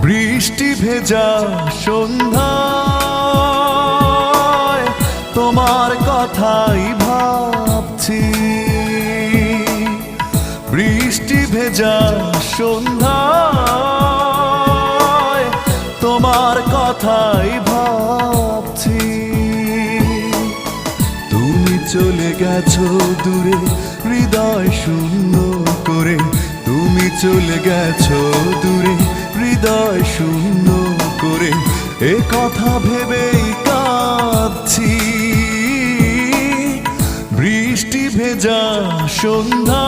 বৃষ্টি ভেজা সন্ধ্যায় তোমার কথাই ভাবছি। বৃষ্টি ভেজা সন্ধ্যায় তোমার কথাই ভাবছি। তুমি চলে গেছো দূরে হৃদয় শূন্য করে, তুমি চলে গেছো দূরে হৃদয় শূন্য করে, এ কথা ভেবেই কাঁদছি। বৃষ্টি ভেজা সন্ধ্যা